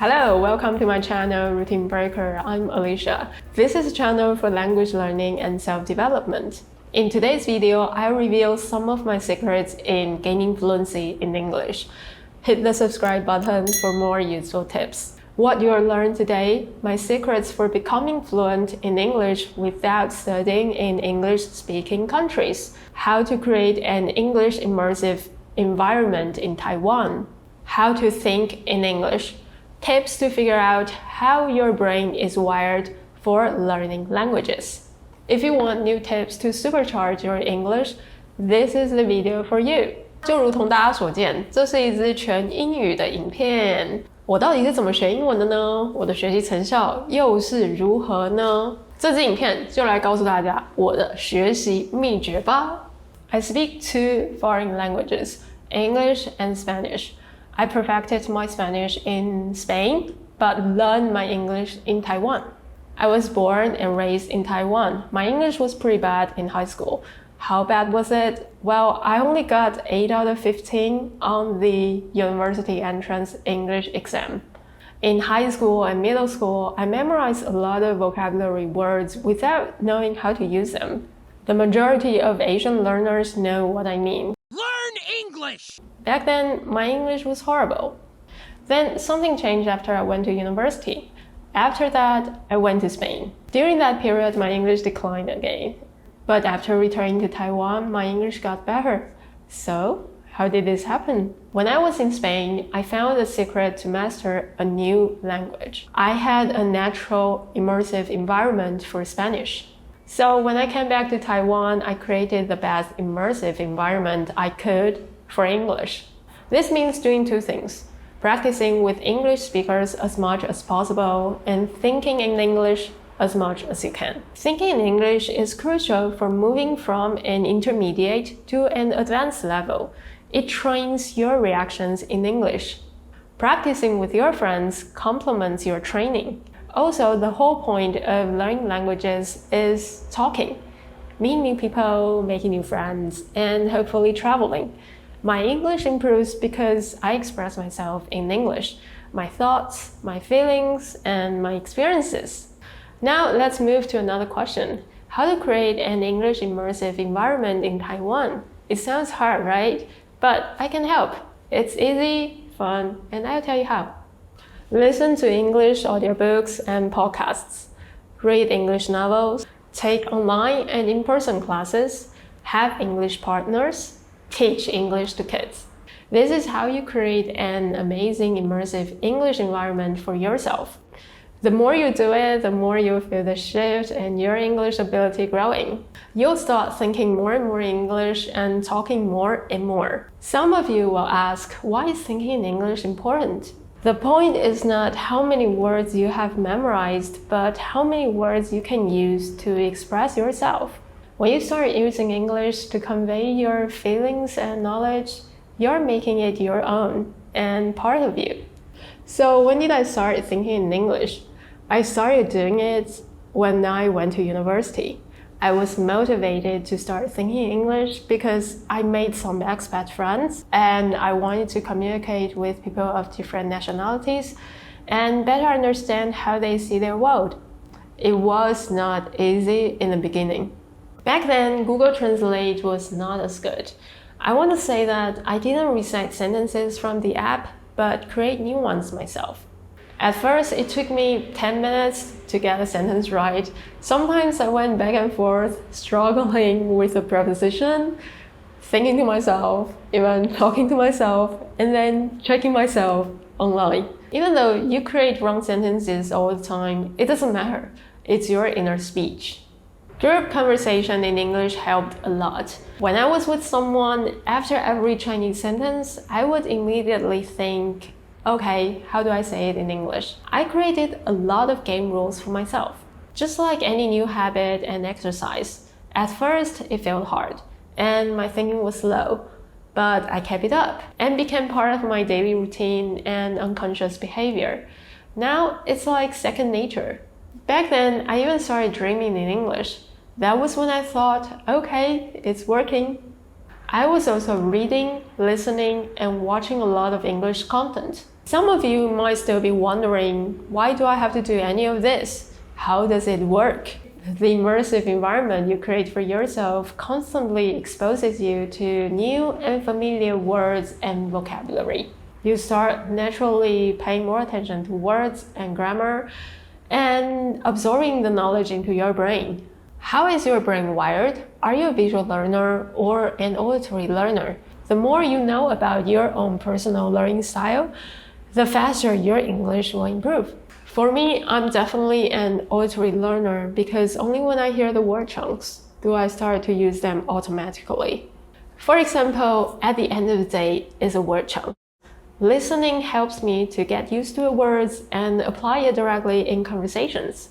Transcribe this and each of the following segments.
Hello, welcome to my channel, Routine Breaker. I'm Alicia. This is a channel for language learning and self-development. In today's video, I'll reveal some of my secrets in gaining fluency in English. Hit the subscribe button for more useful tips. What you'll learn today, my secrets for becoming fluent in English without studying in English-speaking countries. How to create an English immersive environment in Taiwan. How to think in English. Tips to figure out how your brain is wired for learning languages. If you want new tips to supercharge your English, this is the video for you. 就如同大家所见，这是一支全英语的影片。我到底是怎么学英文的呢？我的学习成效又是如何呢？这支影片就来告诉大家我的学习秘诀吧。I speak two foreign languages, English and Spanish.I perfected my Spanish in Spain, but learned my English in Taiwan. I was born and raised in Taiwan. My English was pretty bad in high school. How bad was it? Well, I only got 8 out of 15 on the university entrance English exam. In high school and middle school, I memorized a lot of vocabulary words without knowing how to use them. The majority of Asian learners know what I mean.English! Back then, my English was horrible. Then something changed after I went to university. After that, I went to Spain. During that period, my English declined again. But after returning to Taiwan, my English got better. So, how did this happen? When I was in Spain, I found a secret to master a new language. I had a natural, immersive environment for Spanish. So when I came back to Taiwan, I created the best immersive environment I could for English. This means doing two things: practicing with English speakers as much as possible and thinking in English as much as you can. Thinking in English is crucial for moving from an intermediate to an advanced level. It trains your reactions in English. Practicing with your friends complements your training. Also, the whole point of learning languages is talking, meeting new people, making new friends, and hopefully traveling.My English improves because I express myself in English, my thoughts, my feelings, and my experiences. Now let's move to another question. How to create an English immersive environment in Taiwan? It sounds hard, right? But I can help. It's easy, fun, and I'll tell you how. Listen to English audiobooks and podcasts. Read English novels. Take online and in-person classes. Have English partners.Teach English to kids. This is how you create an amazing immersive English environment for yourself. The more you do it, the more you'll feel the shift in your English ability growing. You'll start thinking more and more English and talking more and more. Some of you will ask, why is thinking in English important? The point is not how many words you have memorized, but how many words you can use to express yourself.When you start using English to convey your feelings and knowledge, you're making it your own and part of you. So when did I start thinking in English? I started doing it when I went to university. I was motivated to start thinking in English because I made some expat friends and I wanted to communicate with people of different nationalities and better understand how they see their world. It was not easy in the beginning.Back then, Google Translate was not as good. I want to say that I didn't recite sentences from the app, but create new ones myself. At first, it took me 10 minutes to get a sentence right. Sometimes I went back and forth, struggling with a preposition, thinking to myself, even talking to myself, and then checking myself online. Even though you create wrong sentences all the time, it doesn't matter. It's your inner speech.Group conversation in English helped a lot. When I was with someone, after every Chinese sentence, I would immediately think, okay, how do I say it in English? I created a lot of game rules for myself. Just like any new habit and exercise, at first it felt hard, and my thinking was slow, but I kept it up and became part of my daily routine and unconscious behavior. Now it's like second nature. Back then, I even started dreaming in English.That was when I thought, okay, it's working. I was also reading, listening, and watching a lot of English content. Some of you might still be wondering, why do I have to do any of this? How does it work? The immersive environment you create for yourself constantly exposes you to new and familiar words and vocabulary. You start naturally paying more attention to words and grammar and absorbing the knowledge into your brain. How is your brain wired? Are you a visual learner or an auditory learner? The more you know about your own personal learning style, the faster your English will improve. For me, I'm definitely an auditory learner because only when I hear the word chunks do I start to use them automatically. For example, at the end of the day is a word chunk. Listening helps me to get used to the words and apply it directly in conversations.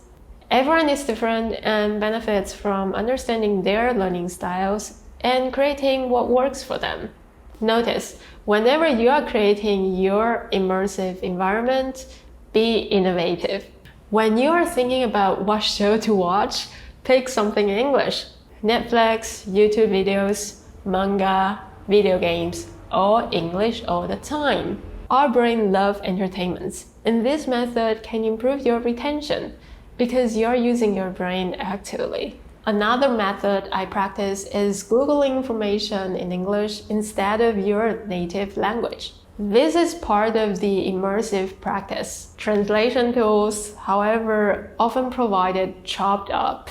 Everyone is different and benefits from understanding their learning styles and creating what works for them. Notice, whenever you are creating your immersive environment, be innovative. When you are thinking about what show to watch, pick something in English. Netflix, YouTube videos, manga, video games, all English all the time. Our brain loves entertainment, and this method can improve your retention because you're using your brain actively. Another method I practice is Googling information in English instead of your native language. This is part of the immersive practice. Translation tools, however, often provided chopped up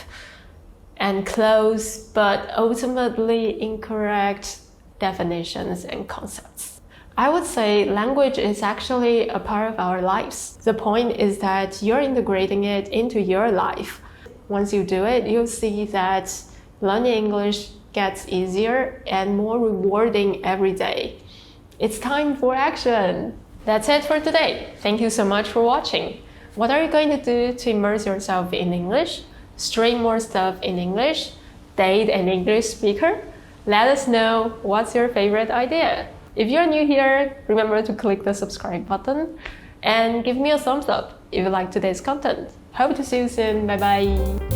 and close but ultimately incorrect definitions and concepts. I would say language is actually a part of our lives. The point is that you're integrating it into your life. Once you do it, you'll see that learning English gets easier and more rewarding every day. It's time for action! That's it for today. Thank you so much for watching. What are you going to do to immerse yourself in English? Stream more stuff in English? Date an English speaker? Let us know what's your favorite idea. If you're new here, remember to click the subscribe button and give me a thumbs up if you like today's content. Hope to see you soon. Bye bye.